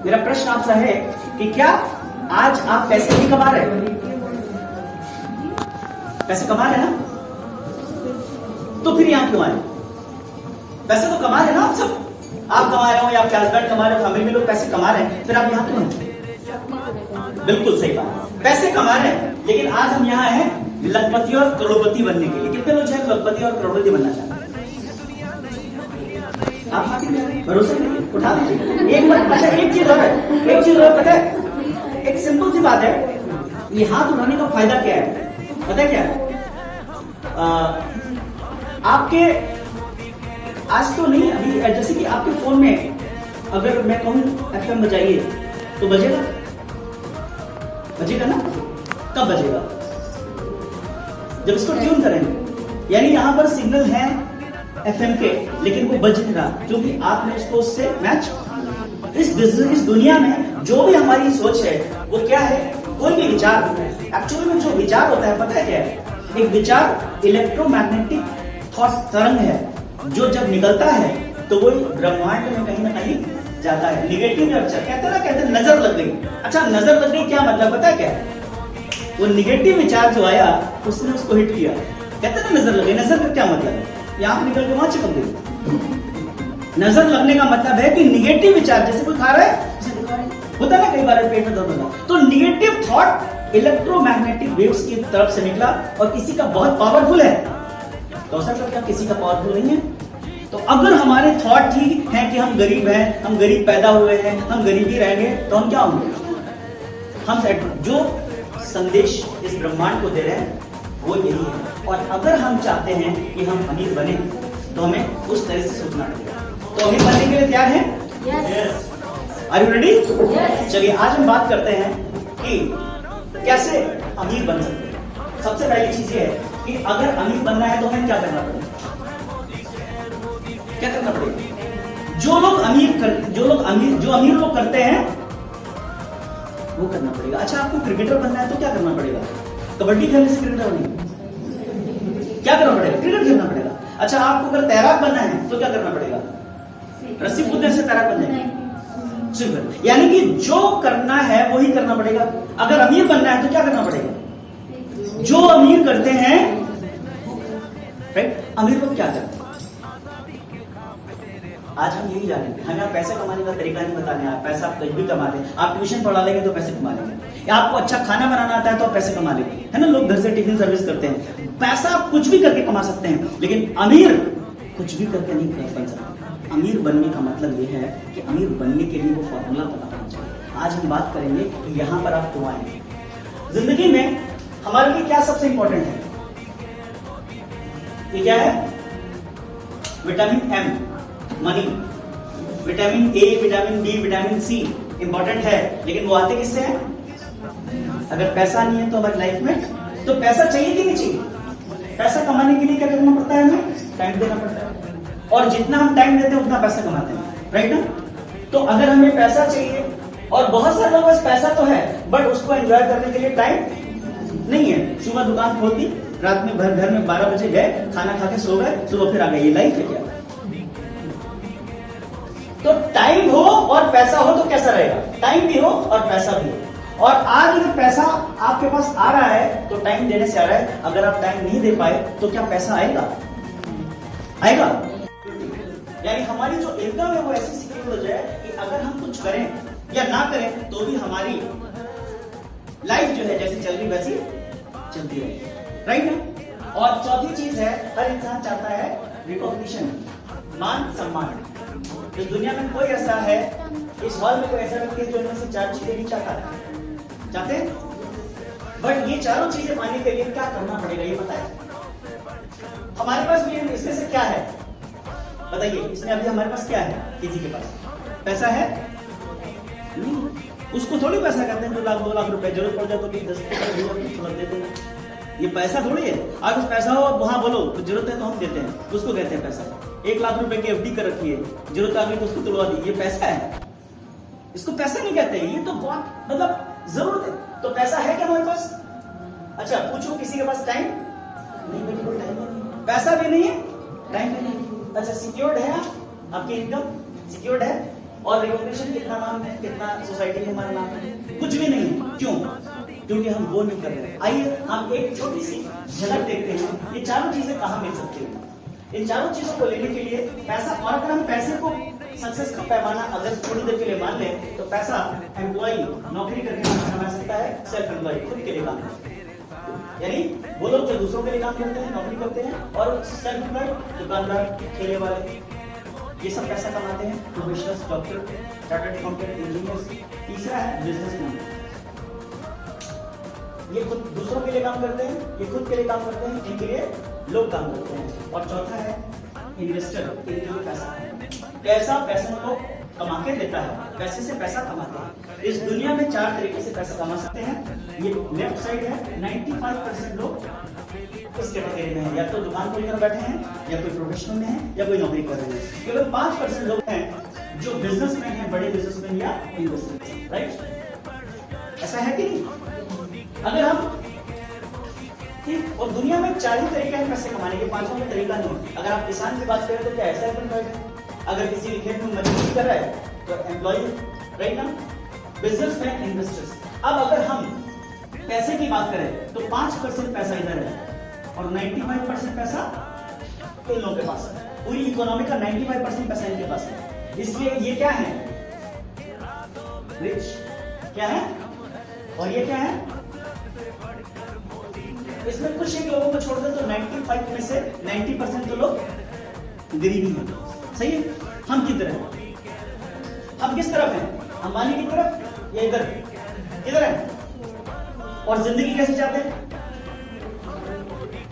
मेरा प्रश्न आपसे है कि क्या आज आप पैसे नहीं कमा रहे? पैसे कमा रहे ना? तो फिर यहां क्यों आए? पैसे तो कमा रहे ना आप सब। आप कमा रहे हो या आपके हस्बैंड कमा रहे हो, फैमिली में लोग पैसे कमा रहे हैं, फिर आप यहां क्यों हैं? बिल्कुल सही बात, पैसे कमा रहे हैं, लेकिन आज हम यहाँ हैं लखपति और करोड़पति बनने के लिए। कितने लोग हैं लखपति और करोड़पति बनना चाहते हैं? आप हाथ ही में भरोसा नहीं, उठा दीजिए एक बार। अच्छा एक चीज और है, एक चीज और पता है, एक सिंपल सी बात है, ये हाथ उठाने का फायदा क्या है पता है क्या है? आपके आज तो नहीं, अभी जैसे कि आपके फोन में अगर मैं कहूं FM बजाइए तो बजेगा? बजेगा ना? कब बजेगा? जब इसको ट्यून करेंगे। यानी यहां पर सिग्नल है FM के, लेकिन वो बज नहीं रहा क्योंकि आपने उसको उससे मैच। इस बिजनेस, इस दुनिया में जो भी हमारी सोच है वो क्या है? कोई भी विचार, एक्चुअली में जो विचार होता है पता है क्या है? एक विचार इलेक्ट्रोमैग्नेटिक थॉट तरंग है, जो जब निकलता है तो वो ब्रह्मांड में कहीं ना कहीं जाता है। निगेटिव नर्चर कहते हैं नजर लग गई। अच्छा नजर लग गई क्या मतलब पता है क्या? वो निगेटिव विचार जो आया उसने उसको हिट किया। कहते ना नजर लग गई। नजर का क्या मतलब है? यहाँ निकल के वहां चिपक गई। नजर लगने का मतलब है कि निगेटिव विचार, जैसे कोई खा रहा है होता है ना कई बार पेट में दर्द होता, तो निगेटिव थॉट इलेक्ट्रोमैग्नेटिक वेव्स की तरफ से निकला और किसी का बहुत पावरफुल है तो हो सकता है किसी का पावरफुल नहीं है। तो अगर हमारे थॉट ठीक है कि हम गरीब हैं, हम गरीब पैदा हुए हैं, हम गरीबी रहेंगे, तो हम क्या होंगे? हम जो संदेश इस ब्रह्मांड को दे रहे हैं वो यही है। और अगर हम चाहते हैं कि हम अमीर बने तो हमें उस तरह से सोचना पड़ेगा। तो अमीर बनने के लिए तैयार हैं? Yes. Are you ready? Yes. चलिए आज हम बात करते हैं कि कैसे अमीर बन सकते हैं। सबसे पहली चीज ये है कि अगर अमीर बनना है तो हमें क्या करना पड़ेगा? क्या करना पड़ेगा? जो अमीर लोग करते हैं वो करना पड़ेगा। अच्छा आपको क्रिकेटर बनना है तो क्या करना पड़ेगा? कबड्डी खेलने से क्रिकेटर बनेगा? क्या करना पड़ेगा? क्रिकेट खेलना पड़ेगा। अच्छा आपको अगर तैराक बनना है तो क्या करना पड़ेगा? रस्सी कूदने से तैराक बन जाएगा। यानी कि जो करना है वही करना पड़ेगा। अगर अमीर बनना है तो क्या करना पड़ेगा? जो अमीर करते हैं, राइट? अमीर लोग क्या करते हैं? आज हम यही जानेंगे। हमें आप पैसे कमाने का तरीका नहीं बताने हैं। पैसा आप कहीं भी कमा लें, आप ट्यूशन पढ़ा लेंगे तो पैसे कमा लेंगे, या आपको अच्छा खाना बनाना आता है तो आप पैसे कमा लेंगे, है ना? लोग घर से टिफिन सर्विस करते हैं। पैसा आप कुछ भी करके कमा सकते हैं, लेकिन अमीर कुछ भी करके नहीं बन सकते। अमीर बनने का मतलब यह है कि अमीर बनने के लिए वो फॉर्मूला पता होना चाहिए। आज हम बात करेंगे कि यहाँ पर आप क्यों आए। जिंदगी में हमारे लिए क्या सबसे इंपॉर्टेंट है? ये क्या है? Vitamin M, money. Vitamin A, vitamin D, vitamin C important है, लेकिन वो आते किससे हैं? अगर पैसा नहीं है तो हमारी लाइफ में तो पैसा चाहिए कि नहीं चाहिए? पैसा कमाने के लिए क्या करना पड़ता है? हमें टाइम देना पड़ता है, और जितना हम टाइम देते हैं उतना पैसा कमाते हैं, राइट ना? तो अगर हमें पैसा चाहिए, और बहुत सारे लोगों के पास पैसा तो है बट उसको एंजॉय करने के लिए टाइम नहीं है। सुबह दुकान खोल दी, रात में घर में 12 बजे गए, खाना खा के सो गए, सुबह फिर आ गए। ये लाइफ है क्या? तो टाइम हो और पैसा हो तो कैसा रहेगा? टाइम भी हो और पैसा भी हो। और आज अगर पैसा आपके पास आ रहा है तो टाइम देने से आ रहा है। अगर आप टाइम नहीं दे पाए तो क्या पैसा आएगा? आएगा? यानी हमारी जो इनकम है वो ऐसी सिक्योर हो जाए कि अगर हम कुछ करें या ना करें तो भी हमारी लाइफ जो है जैसे चल रही वैसी चलती रहे, राइट ना? और चौथी चीज है, हर इंसान चाहता है रिकॉग्निशन, मान सम्मान। इस दुनिया में कोई ऐसा है, इस हॉल में कोई ऐसा व्यक्ति है जो इनमें से 4 चीजें नहीं चाहते हैं? बट ये चारों चीजें पाने के लिए क्या करना पड़ेगा ये पता है? हमारे पास भी इसमें से क्या है बताइए? इसमें अभी हमारे पास क्या है? किसी के पास पैसा है नहीं, उसको थोड़ी पैसा कहते हैं। 2 लाख 2 लाख रुपए जरूरत पड़ जाए तो 10 दे देना, ये पैसा थोड़ी है। अगर पैसा हो वहां बोलो तो जरूरत है तो हम देते हैं, उसको कहते हैं पैसा। 1 लाख रुपए की FD कर रखी है, जरूरत आ गई तो उसको तुड़वा दी, ये पैसा है। इसको पैसा नहीं कहते, ये तो बहुत मतलब जरूरत है। तो पैसा है क्या हमारे पास? अच्छा पूछो किसी के पास टाइम नहीं? बिल्कुल टाइम नहीं, पैसा भी नहीं है, टाइम भी नहीं। अच्छा सिक्योर्ड है आपकी इनकम? सिक्योर्ड है? और रिकॉग्निशन कितना नाम है, कितना सोसाइटी में हमारा नाम है, कुछ भी नहीं है। क्यों? क्योंकि हम वो नहीं कर रहे। आइए हम एक छोटी सी झलक देखते हैं ये चारों चीजें कहाँ मिल सकती हैं। इन चारों चीजों को लेने के लिए पैसा, और अगर हम पैसे को सक्सेस का पैमाना अगर थोड़ी देर के लिए मान लें तो पैसा एम्प्लॉय नौकरी करके कमा सकता है, सेल्फ एम्प्लॉय खुद के लिए काम करते हैं, यानी वो लोग जो दूसरों के लिए काम करते हैं, नौकरी करते हैं, और सेल्फ एम्प्लॉय दुकानदार, ठेले वाले, ये सब पैसा कमाते हैं। Professionals, doctor, chartered accountant, engineers. तीसरा है बिजनेसमैन, ये खुद दूसरों के लिए काम करते हैं, ये खुद के लिए काम करते हैं, इनके लिए लोग काम करते हैं। और चौथा है इन्वेस्टर, इनके लिए पैसा पैसे को कमा के देता है, पैसे से पैसा कमाते हैं। इस दुनिया में 4 तरीके से पैसा कमा सकते हैं। ये लेफ्ट साइड है, 95% लोग इस कैटेगरी में है, या तो दुकान खोल कर बैठे हैं, या कोई प्रोफेशनल में है, या कोई नौकरी कर रहे हैं। केवल 5% लोग हैं जो बिजनेसमैन हैं, बड़े बिजनेसमैन या इन्वेस्टर। राइट? ऐसा है कि नहीं? अगर हम और दुनिया में 4 ही तरीके हैं पैसे कमाने के, 5वां में तरीका नहीं। अगर आप किसान की बात करें तो क्या ऐसा है, अगर किसी के खेत में मजदूरी कर रहा है तो एम्प्लॉय, राइट ना? Businessman, investors. अब अगर हम पैसे की बात करें तो 5% पैसा इधर है और 95% पैसा इन लोगों के पास है। पूरी इकोनॉमी का 95% पैसा इनके पास है। इसलिए ये क्या है? रिच। क्या है? और ये क्या है? इसमें कुछ एक लोगों को छोड़ दे तो 95 में से 90% तो लोग गरीबी हैं। सही है? हम किधर हैं? हम किस तरफ हैं? अंबानी की तरफ या इधर? इधर है। और जिंदगी कैसे चाहते हैं?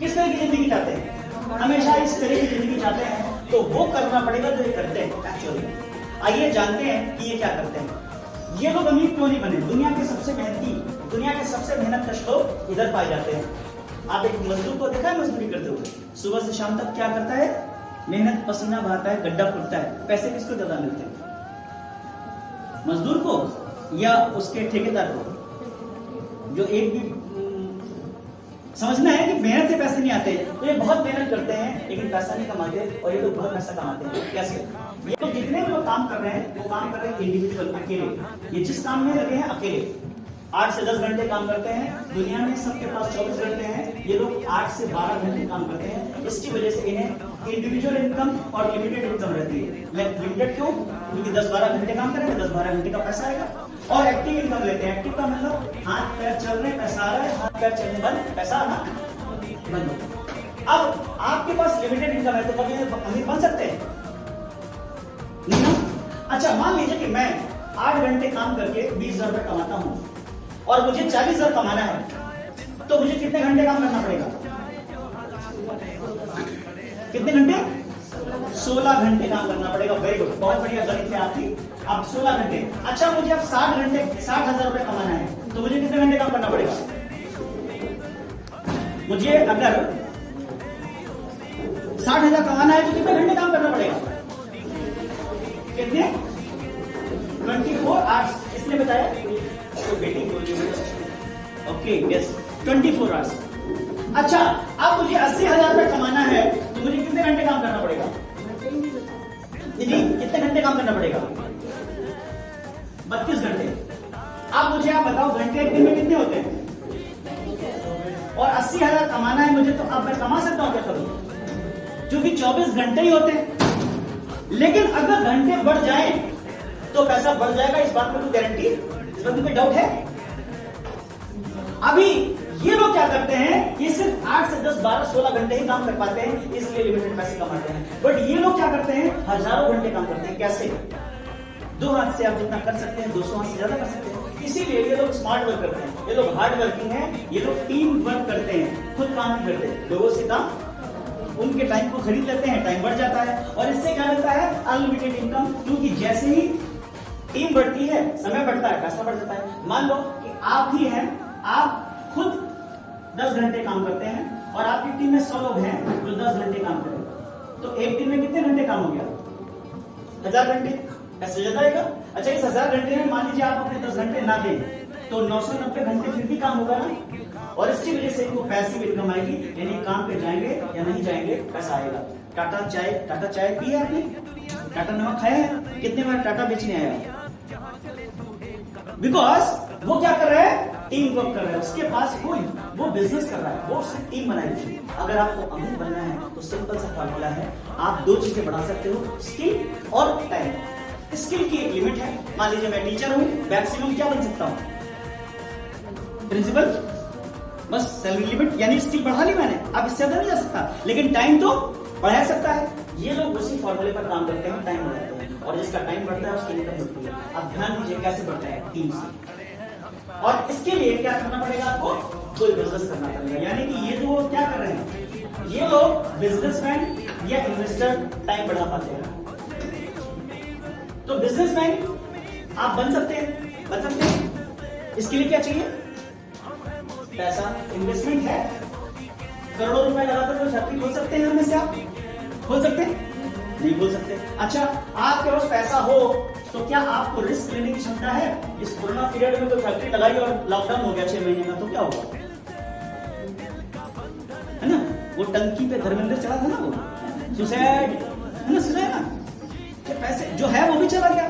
किस तरह की जिंदगी चाहते हैं? हमेशा इस तरह की जिंदगी चाहते हैं, तो वो करना पड़ेगा जो ये करते हैं एक्चुअली। आइए जानते हैं कि ये क्या करते हैं। ये लोग अमीर क्यों नहीं बने? दुनिया के सबसे मेहनती, दुनिया के सबसे मेहनतकश लोग इधर पाए जाते हैं। आप एक मजदूर को देखा है मजदूरी करते हुए? सुबह से शाम तक क्या करता है? मेहनत, पसीना बहाता है, गड्ढा फूटता है। पैसे किसको ज्यादा मिलते हैं? मजदूर को या उसके ठेकेदार को? जो एक भी समझना है कि मेहनत से पैसे नहीं आते, तो ये बहुत मेहनत करते हैं लेकिन पैसा नहीं कमाते, और ये लोग बहुत पैसा कमाते हैं। कैसे? ये तो जितने भी लोग काम कर रहे हैं वो काम कर रहे हैं इंडिविजुअल, अकेले। ये जिस काम में लगे हैं अकेले 8 से 10 घंटे काम करते हैं। दुनिया में सबके पास 24 घंटे हैं, ये लोग 8 से 12 घंटे काम करते हैं। इसकी वजह से इन्हें इंडिविजुअल इनकम और लिमिटेड इनकम रहती है। लिमिटेड क्यों? क्योंकि 10-12 घंटे काम करेंगे, 10-12 घंटे का पैसा आएगा। और एक्टिव इनकम लेते हैं। एक्टिव का मतलब हाथ पैर चल रहे, पैसा आ रहा है, हाथ पैर चलने बंद, पैसा आना बंद। अब आपके पास लिमिटेड इनकम है तो कभी अमीर बन सकते हैं नहीं ना? अच्छा, मान लीजिए कि मैं 8 घंटे काम करके 20,000 रुपए कमाता हूं और मुझे 40,000 कमाना है, तो मुझे कितने घंटे काम करना पड़ेगा? कितने घंटे? 16 घंटे काम करना पड़ेगा। वेरी गुड, बहुत बढ़िया गणित है आपकी। अब 16 घंटे। अच्छा, मुझे अब 60 घंटे 60,000 रुपए कमाना है, तो मुझे कितने घंटे काम करना पड़ेगा? मुझे अगर 60,000 कमाना है तो कितने घंटे काम करना पड़ेगा? कितने? 24 आवर्स। किसने बताया? Okay, yes, 24 hours. अच्छा, अब मुझे 80,000 रुपए कमाना है तो मुझे कितने घंटे काम करना पड़ेगा? जी, कितने घंटे काम करना पड़ेगा? 32 घंटे। अब मुझे आप बताओ, घंटे एक दिन में कितने होते हैं? और 80,000 कमाना है मुझे, तो अब मैं कमा सकता हूं क्या करूं? क्योंकि 24 घंटे ही होते हैं। लेकिन अगर घंटे बढ़ जाए तो पैसा बढ़ जाएगा, इस बात पर कोई गारंटी, इस बात में कोई डाउट है? अभी ये लोग क्या करते हैं, ये सिर्फ 8 से 10, 12, 16 घंटे ही काम कर पाते हैं, इसलिए लिमिटेड पैसे कमाते हैं। बट ये लोग क्या करते हैं, हजारों घंटे काम करते हैं। कैसे? 2 हाथ से आप जितना कर सकते हैं, 200 हाथ से ज्यादा कर सकते हैं। इसीलिए ये लोग स्मार्ट वर्क करते हैं, ये लोग हार्ड वर्किंग हैं, ये लोग टीम वर्क करते हैं, खुद काम नहीं करते, लोगों से काम, उनके टाइम को खरीद लेते हैं, टाइम बढ़ जाता है। और इससे क्या मिलता है? Unlimited income. क्योंकि जैसे ही टीम बढ़ती है, समय बढ़ता है, पैसा बढ़ जाता है। मान लो कि आप ही हैं, आप खुद 10 घंटे काम करते हैं और आपकी टीम में 100 लोग हैं जो 10 घंटे काम करें, तो एक दिन में कितने घंटे काम हो गया? 1000 घंटे। ऐसे ज्यादा आएगा। अच्छा, इस 1000 घंटे में मान लीजिए आप अपने 10 घंटे ना दें तो 990 घंटे फिर भी काम होगा ना। और इसकी वजह से इनको पैसिव इनकम आएगी, यानी काम पे जाएंगे या नहीं जाएंगे पैसा आएगा। टाटा चाय पी है आपने? टाटा नमक खाया है? कितने बार टाटा बेचने आया? बिकॉज वो क्या कर रहा है? टीम वर्क कर रहा है। उसके पास वो बिजनेस कर रहा है, वो उससे टीम बनाई थी। अगर आपको अमीर बनना है तो सिंपल सा फॉर्मूला है, आप दो चीजें बढ़ा सकते हो, स्किल और टाइम। स्किल की एक लिमिट है। मान लीजिए मैं टीचर हूं, मैक्सिमम क्या बन सकता हूं? प्रिंसिपल। बस सैलरी लिमिट यानी स्किल बढ़ा ली मैंने, अब इससे ज्यादा नहीं जा सकता। लेकिन टाइम तो बढ़ा सकता है। ये लोग उसी फॉर्मूले पर काम करते हैं, टाइम बढ़ाते हैं, और जिसका टाइम बढ़ता है उसकी इनकम बढ़ती है। अब ध्यान दीजिए कैसे बढ़ता है, टीम से। और इसके लिए क्या करना पड़ेगा आपको? कोई बिजनेस करना पड़ेगा। यानी कि ये जो क्या कर रहे हैं, ये लोग बिजनेसमैन या इन्वेस्टर टाइम बढ़ा पाते हैं। तो बिजनेसमैन आप बन सकते हैं। इसके लिए क्या चाहिए? पैसा। इन्वेस्टमेंट है, करोड़ों रुपए लगाकर कोई फैक्ट्री खोल सकते हैं, हमें से आप खोल सकते हैं? नहीं खोल सकते। अच्छा, आपके पास पैसा हो तो क्या आपको रिस्क लेने की क्षमता है? इस कोरोना पीरियड में कोई फैक्ट्री लगाई और लॉकडाउन हो गया 6 महीने का, तो क्या होगा? है ना, वो टंकी पे धर्मेंद्र चला था ना, वो सुसाइड, है ना, सुना है ना? पैसे जो है वो भी चला गया,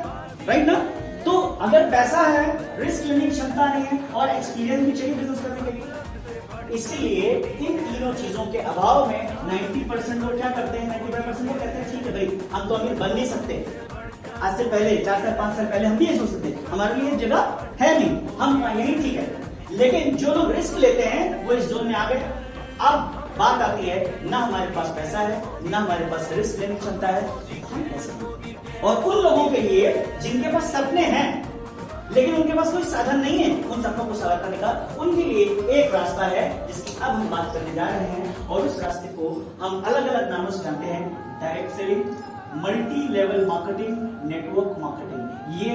राइट ना? तो अगर पैसा है, रिस्क लेने की क्षमता नहीं है और एक्सपीरियंस भी चाहिए बिजनेस करने के लिए, इसलिए इन तीनों चीजों के अभाव में 90% लोग क्या करते हैं? 95% लोग कहते हैं ठीक है भाई, हम तो अमीर बन नहीं सकते। आज से पहले 4 साल 5 साल पहले हम भी ये सोचते थे हमारे लिए जगह है नहीं, हम यही ठीक है। लेकिन जो लोग रिस्क लेते हैं वो इस जोन में आ गए। अब बात आती है, ना हमारे पास पैसा है, ना हमारे पास रिस्क लेने की क्षमता है, हम कैसे? और उन लोगों के लिए जिनके पास सपने हैं लेकिन उनके पास कोई साधन नहीं है उन सपनों को साकार करने का, उनके लिए एक रास्ता है जिसकी अब हम बात करने जा रहे हैं। और उस रास्ते को हम अलग अलग नामों से जानते हैं, direct selling, multi level marketing, network marketing. ये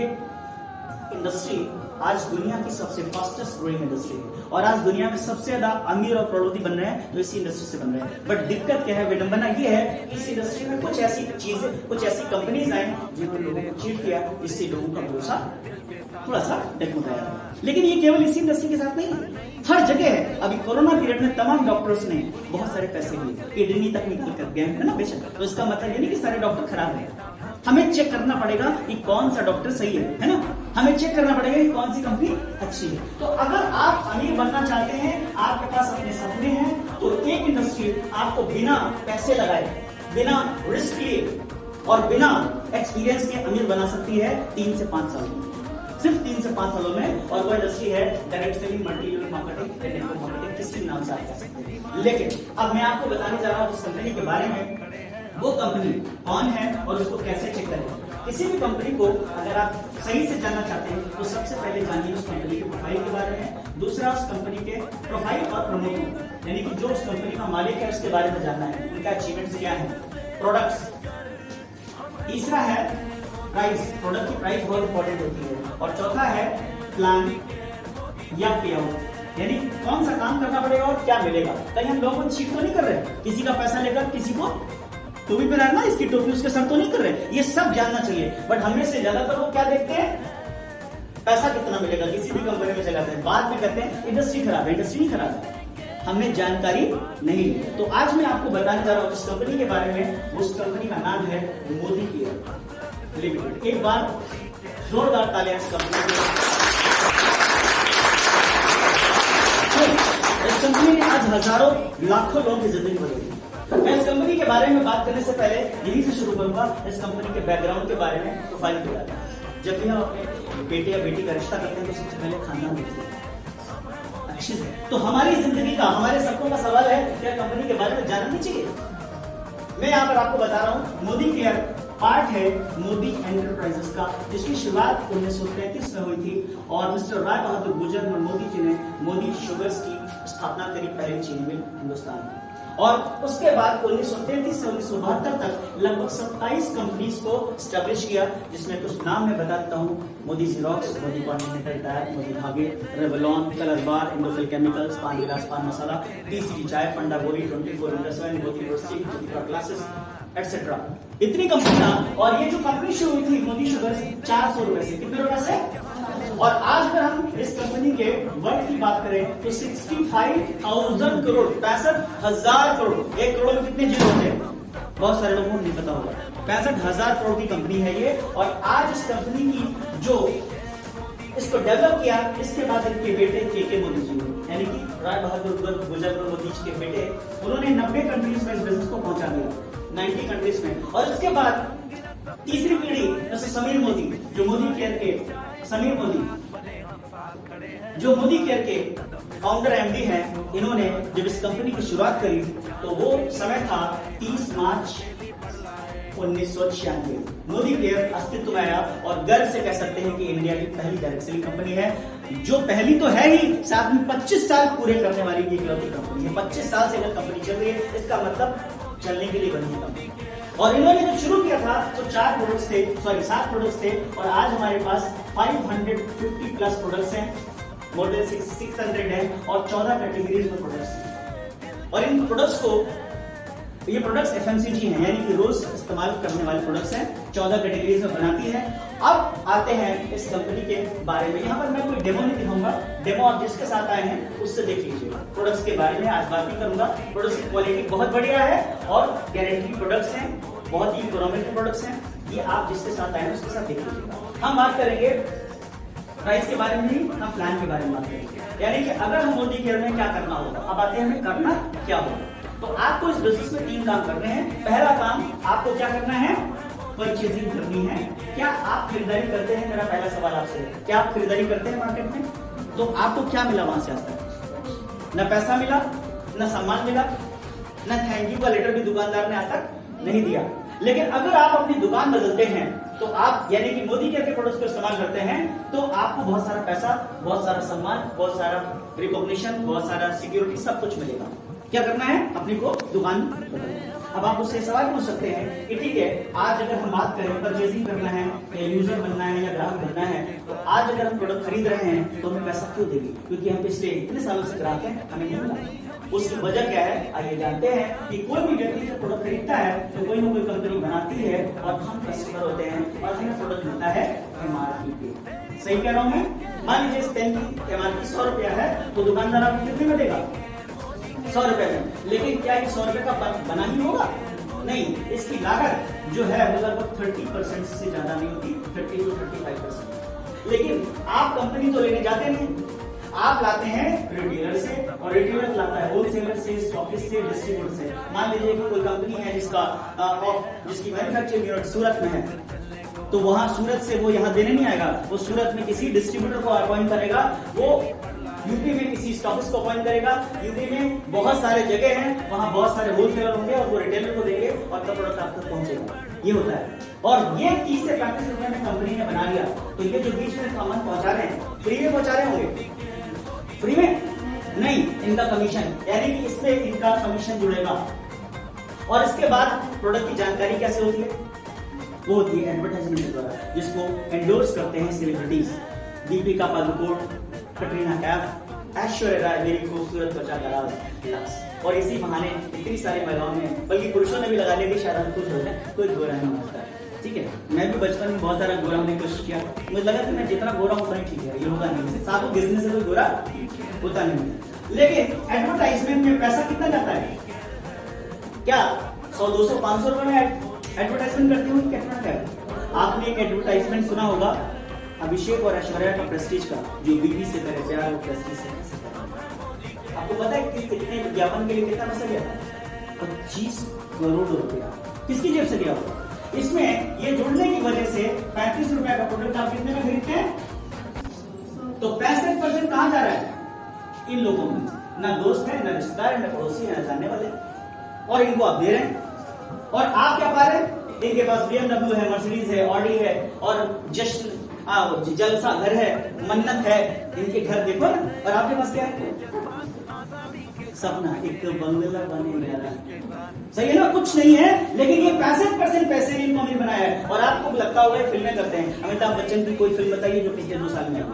इंडस्ट्री आज दुनिया की सबसे फास्टेस्ट ग्रोइंग इंडस्ट्री है और आज दुनिया में सबसे ज्यादा अमीर और करोड़पति बन रहे हैं तो इसी इंडस्ट्री से बन रहे हैं। बट दिक्कत क्या है, विडंबना ये है कि इस इंडस्ट्री में कुछ ऐसी चीजें, कुछ ऐसी कंपनीज आई जिन्होंने लोगों को चीट किया, इससे लोगों का भरोसा थोड़ा सा डगमगाया। लेकिन ये केवल इसी इंडस्ट्री के साथ नहीं है, हर जगह है। अभी कोरोना पीरियड में तमाम डॉक्टर्स ने बहुत सारे पैसे लिए, किडनी तक निकल कर गए है ना बेशक, तो इसका मतलब ये नहीं कि सारे डॉक्टर खराब हैं। हमें चेक करना पड़ेगा कि कौन सा डॉक्टर सही है ना? हमें चेक करना पड़ेगा कि कौन सी कंपनी अच्छी है। तो अगर आप अमीर बनना चाहते हैं, आपके पास अपने सपने हैं, तो एक इंडस्ट्री आपको बिना पैसे लगाए, बिना रिस्क लिए और बिना एक्सपीरियंस के अमीर बना सकती है 3 से 5 सालों में, सिर्फ 3 से 5 सालों में। और वो इंडस्ट्री है direct selling, multi level marketing, network marketing, किसी नाम से आप कह सकते हैं। लेकिन अब मैं आपको बताने जा रहा हूं इस कंपनी के बारे में, वो कंपनी कौन है और उसको कैसे चेक करें। किसी भी कंपनी को अगर आप सही से जानना चाहते हैं तो सबसे पहले जानिए उस कंपनी के प्रोफाइल के बारे में, दूसरा उस कंपनी के प्रोफाइल और प्रमोटर यानी कि जो उस कंपनी का मालिक है उसके बारे में जानना है, उनका अचीवमेंट्स क्या है, प्रोडक्ट्स। तीसरा है प्राइस, प्रोडक्ट की प्राइस बहुत इंपॉर्टेंट होती है। और चौथा है प्लान या पे आउट, यानी कौन सा काम करना पड़ेगा और क्या मिलेगा। कहीं हम लोगों को चीट तो नहीं कर रहे, किसी का पैसा लेकर किसी को टोपी पहना ना, इसकी टोपी उसके सर तो नहीं कर रहे, ये सब जानना चाहिए। बट हमें से ज्यादातर लोग क्या देखते हैं, पैसा कितना मिलेगा, किसी भी कंपनी में चलाते हैं, बाद में कहते हैं इंडस्ट्री खराब है। इंडस्ट्री नहीं खराब है, हमें जानकारी नहीं है। तो आज मैं आपको बताने जा रहा हूं इस कंपनी के बारे में। उस कंपनी का नाम है मोदी केयर लिमिटेड। एक बार जोरदार तालियां इस कंपनी के। इस कंपनी ने आज हजारों लाखों लोगों की जिंदगी बदली। मैं इस कंपनी के बारे में बात करने से पहले यही से शुरू करूंगा, इस कंपनी के बैकग्राउंड के बारे में, प्रोफाइल के बारे में। जब भी हम अपने बेटे या बेटी का रिश्ता करते हैं तो सबसे पहले खानदान देखते हैं, अच्छी से। तो हमारी जिंदगी का, हमारे सबकों का सवाल है, क्या कंपनी के बारे में जानना नहीं चाहिए? मैं यहाँ पर आपको बता रहा हूँ, मोदी केयर पार्ट है मोदी एंटरप्राइजेस का, जिसकी शुरुआत 1933 में हुई थी और मिस्टर राय बहादुर गुजर मोदी जी ने मोदी शुगर्स की स्थापना करी, पहली चीनी मिल हिंदुस्तान में। और उसके बाद 1933 से 1972 तक लगभग 27 कंपनीज को स्टैब्लिश किया, जिसमें कुछ नाम मैं बताता हूँ, Modi xerox, Modi continental tyre, Modi धागे, रेवलॉन, कलर बार, इंडोफिल केमिकल्स, पान विलास पान मसाला, टीसीडी चाय, फंडा गोरी, 24/7, Modi roasting, Modi classes etcetera. इतनी कंपनियां, और ये जो कंपनी शुरू हुई थी मोदी शुगर्स 400 रुपए से, कितने रुपए से? और आज अगर हम इस कंपनी के वर्थ की बात करें तो 65,000 करोड़, 65,000 करोड़। 1 करोड़ में कितने जीरो होते हैं? बहुत सारे लोगों को नहीं पता होगा। 65,000 करोड़ की कंपनी है ये। और आज इस कंपनी की जो इसको डेवलप किया, इसके बाद इनके बेटे के मोदी जी ने, यानी कि राय बहादुर गुजर मोदी जी के बेटे, उन्होंने 90 कंट्रीज में इस बिजनेस को पहुंचा दिया, 90 कंट्रीज में। और उसके बाद तीसरी पीढ़ी जैसे समीर मोदी, जो मोदी केयर के समीर मोदी, जो मोदी केयर के फाउंडर एमडी हैं, इन्होंने जब इस कंपनी की शुरुआत करी तो वो समय था 30 मार्च 1996। मोदी केयर अस्तित्व में आया और गर्व से कह सकते हैं कि इंडिया की पहली डायरेक्ट सेलिंग कंपनी है, जो पहली तो है ही, साथ में 25 साल पूरे करने वाली इकलौती कंपनी है। 25 साल से अगर कंपनी चल रही है, इसका मतलब चलने के लिए बनी है कंपनी। और इन्होंने जब शुरू किया था तो 7 प्रोडक्ट्स थे और आज हमारे पास 550 प्लस प्रोडक्ट्स हैं, मोर देन 600 है और 14 कैटेगरीज में प्रोडक्ट्स हैं। और इन प्रोडक्ट्स को, ये प्रोडक्ट्स एफएमसीजी हैं, यानी कि रोज इस्तेमाल करने वाले प्रोडक्ट्स हैं, 14 कैटेगरीज में बनाती है। अब आते हैं इस कंपनी के बारे में। यहाँ पर मैं कोई डेमो नहीं दिखाऊंगा, डेमो आप जिसके साथ आए हैं उससे देख लीजिएगा। प्रोडक्ट्स के बारे में आज बात नहीं करूंगा। प्रोडक्ट्स की क्वालिटी बहुत बढ़िया है और गारंटी प्रोडक्ट्स हैं, बहुत ही इकोनॉमिकल प्रोडक्ट्स हैं। ये आप जिसके साथ आए हैं उसके साथ देख लीजिएगा। हम बात करेंगे प्राइस के बारे में नहीं, हम प्लान के बारे में बात करेंगे, यानी कि अगर हम मोदी केयर में क्या करना होगा। अब आते हैं हमें करना क्या होगा। तो आपको इस बिजनेस में 3 काम करने हैं। पहला काम आपको क्या करना है, परचेजिंग करनी है। क्या आप खरीदारी करते हैं? मेरा पहला सवाल आपसे, क्या आप खरीदारी करते हैं मार्केट में? तो आपको क्या मिला वहां से आज तक? न पैसा मिला, न सम्मान मिला, न थैंक यू का लेटर भी दुकानदार ने आज तक नहीं दिया। लेकिन अगर आप अपनी दुकान बदलते हैं तो आप, यानी कि मोदी केयर के प्रोडक्ट्स को इस्तेमाल करते हैं, तो आपको बहुत सारा पैसा, बहुत सारा सम्मान, बहुत सारा रिकॉग्निशन, बहुत सारा सिक्योरिटी, सब कुछ मिलेगा। क्या करना है? अपनी को दुकान बदलना। अब आप उससे सवाल पूछ सकते हैं कि ठीक है, आज अगर हम बात करें परचेजिंग करना है या यूजर बनना है या ग्राहक बनना है, तो आज अगर हम प्रोडक्ट खरीद रहे हैं तो हमें पैसा क्यों देंगे? क्योंकि हम पिछले इतने सालों से ग्राहक हैं, हमें नहीं मिला। उसकी वजह क्या है? आइए जानते हैं कि कोई भी व्यक्ति जब प्रोडक्ट खरीदता है तो कोई ना कोई कंपनी बनाती है और हम कस्टमर होते हैं और हमें प्रोडक्ट मिलता है एमआरपी पे। सही कह रहा हूं मैं? मान लीजिए इस पेन की एमआरपी 100 रुपया है तो दुकानदार आपको कितने में देगा? 100 रुपए में। लेकिन क्या ये 100 रुपए का बना ही होगा? नहीं, इसकी लागत जो है वो लगभग 30% से ज्यादा नहीं होती, 30 to 35%। लेकिन आप कंपनी तो लेने जाते नहीं, आप लाते हैं रिटेलर से, और रिटेलर लाता है होलसेलर से, स्टॉकिस्ट से, डिस्ट्रीब्यूटर से। मान लीजिए कि कोई कंपनी है जिसकी मैन्युफैक्चरिंग यूनिट सूरत में है, तो वहां सूरत से वो यहाँ देने नहीं आएगा, वो सूरत में किसी डिस्ट्रीब्यूटर को अपॉइंट करेगा, वो यूपी में किसी स्टॉकिस्ट को अपॉइंट करेगा, यूपी में बहुत सारे जगह हैं, वहां बहुत सारे होलसेलर होंगे और वो रिटेलर को देंगे और तब प्रोडक्ट आप तक पहुंचेगा। ये होता है। और ये 30 से 35 रुपए में कंपनी ने बना लिया, तो ये जो बीच में सामान पहुंचा रहे हैं, फ्री में पहुंचा रहे होंगे? फ्री में नहीं, इनका कमीशन, यानी कि इसमें इनका कमीशन जुड़ेगा। और इसके बाद प्रोडक्ट की जानकारी कैसे होती है? वो होती है एडवर्टाइजमेंट के द्वारा, जिसको एंडोर्स करते हैं सेलिब्रिटीज। दीपिका पादुकोण, कटरीना कैफ, ऐश्वर्या राय, मेरी खूबसूरत त्वचा का राज। और इसी बहाने इतनी सारी महिलाओं ने, बल्कि पुरुषों ने भी लगा लिया कि शायद हम कुछ हो जाए, कोई गोरा नहीं होता। ठीक है, मैं भी बचपन में बहुत सारा गोरा होने की कोशिश किया, मुझे लगा कि मैं जितना गोरा होता ही ठीक है, ये होगा नहीं, सातों गिरने से कोई गोरा होता नहीं। लेकिन एडवर्टाइजमेंट में पैसा कितना जाता है? क्या 100, 200, 500 रुपए में एडवर्टाइजमेंट करती हूँ? कितना है? आपने एक एडवर्टाइजमेंट सुना होगा अभिषेक और ऐश्वर्या का प्रेस्टीज का, जो बीवी से करे प्यार, प्रेस्टीज से कैसे करे। आपको पता है कि कितने विज्ञापन के लिए कितना पैसा गया था? 25 करोड़ रुपया। किसकी जेब से गया होगा? इसमें ये जुड़ने की वजह से 35 रुपया का प्रोडक्ट आप कितने में खरीदते हैं? तो 65% कहां जा रहा है? इन लोगों में। ना दोस्त है, ना रिश्तेदार है, ना पड़ोसी है, ना जानने वाले, और इनको आप दे रहे हैं। और आप क्या पा रहे हैं? इनके पास BMW है, मर्सिडीज है, ऑडी है, और जश्न जलसा घर है, मन्नत है, इनके घर देखो ना। और आपके पास क्या है? सपना, एक बंगला बने वाला। सही है ना? कुछ नहीं है, लेकिन ये 65% पैसे इन कंपनी बनाया है। और आपको लगता होगा फिल्में करते हैं, अमिताभ बच्चन की कोई फिल्म बताइए जो पिछले 2 साल में आई।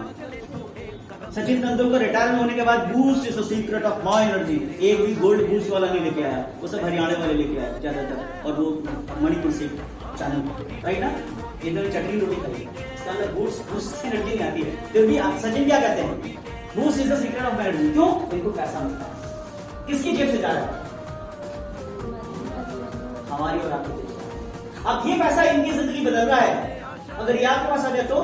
सचिन तेंदुलकर रिटायरमेंट होने के बाद boost is the secret of my energy, एक भी गोल्ड बूस्ट वाला नहीं लेके आया, वो सब हरियाणा वाले लेके आया ज्यादातर, और वो मणिपुर से चैनल, राइट ना? इधर चटनी रोटी खाई, इसका अंदर बूस्ट की एनर्जी नहीं आती है। फिर भी सचिन क्या कहते हैं? Boost is the secret of my energy. क्यों? इनको पैसा मिलता है। किसकी जेब से जा रहा है? हमारी और आपकी जिंदगी। अब ये पैसा इनकी जिंदगी बदल रहा है, अगर ये आपके पास आ जाए तो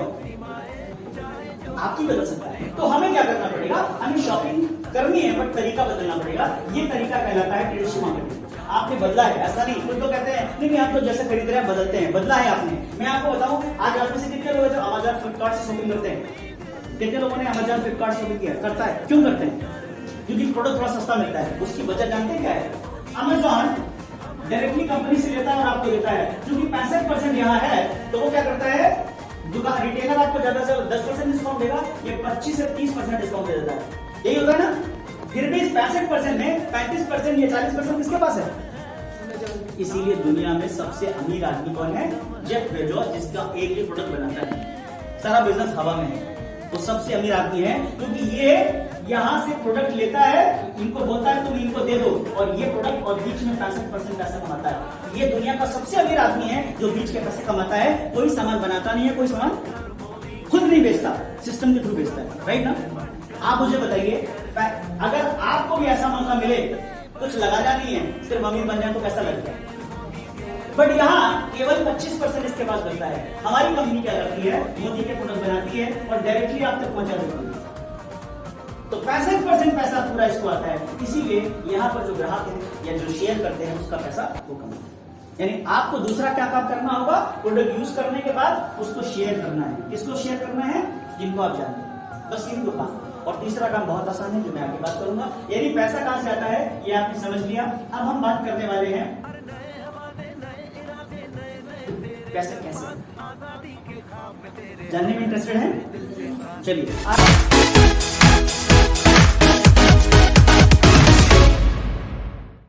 आपकी बदल सकता है। तो हमें क्या करना पड़ेगा, हमें शॉपिंग करनी है बट तरीका बदलना पड़ेगा। ये तरीका कहलाता है ट्रेडिशनल मार्केटिंग। आपने बदला है, ऐसा नहीं। कुछ लोग कहते हैं नहीं आप तो जैसे खरीद रहे हैं बदलते हैं, बदला है आपने। मैं आपको बताऊं, आज आप में से कितने लोग हैं जो अमेज़न फ्लिपकार्ट से शॉपिंग करते हैं? कितने लोगों ने अमेज़न फ्लिपकार्ट शॉपिंग किया? करता है। क्यों करते हैं? क्योंकि प्रोडक्ट थोड़ा सस्ता मिलता है। उसकी वजह जानते हैं क्या है? अमेज़न डायरेक्टली कंपनी से लेता है और आपको देता है। क्योंकि 65% यहाँ है तो वो क्या करता है, दुकान रिटेलर आपको ज्यादा से 10% डिस्काउंट देगा, ये 25 से 30% डिस्काउंट दे देता है। यही होता है ना। फिर भी इस 65% में 35% या 40% किसके पास है? इसीलिए दुनिया में सबसे अमीर आदमी कौन है? जेफ बेजोस, जिसका एक ही प्रोडक्ट बनाता है, सारा बिजनेस हवा में है। वो सबसे अमीर आदमी है क्योंकि ये यहां से प्रोडक्ट लेता है, इनको बोलता है तुम इनको दे दो, और ये प्रोडक्ट और बीच में 65% पैसा कमाता है। ये दुनिया का सबसे अमीर आदमी है जो बीच के पैसे कमाता है। कोई सामान बनाता नहीं है, कोई सामान खुद नहीं बेचता, सिस्टम के थ्रू बेचता है। राइट ना? आप मुझे बताइए, अगर आपको भी ऐसा मौका मिले, कुछ लगाना नहीं है, सिर्फ अमीर बन जाए तो कैसा लगता है? बट यहाँ केवल 25% इसके पास बचता है। हमारी कंपनी क्या करती है, मोदी के प्रोडक्ट बनाती है और डायरेक्टली आप तक पहुंचा देती है। तो 65% पैसा पूरा इसको आता है। इसीलिए यहाँ पर जो ग्राहक है या जो शेयर करते हैं उसका पैसा वो कमाता है। यानी आपको दूसरा क्या काम करना होगा, प्रोडक्ट यूज करने के बाद उसको शेयर करना है। किसको शेयर करना है? जिनको आप जानते हैं। बस यही दो काम। और तीसरा काम बहुत आसान है जो मैं आपकी बात करूंगा। यानी पैसा कहां से आता है ये आपने समझ लिया। अब हम बात करने वाले हैं पैसे कैसे जानने में इंटरेस्टेड है? चलिए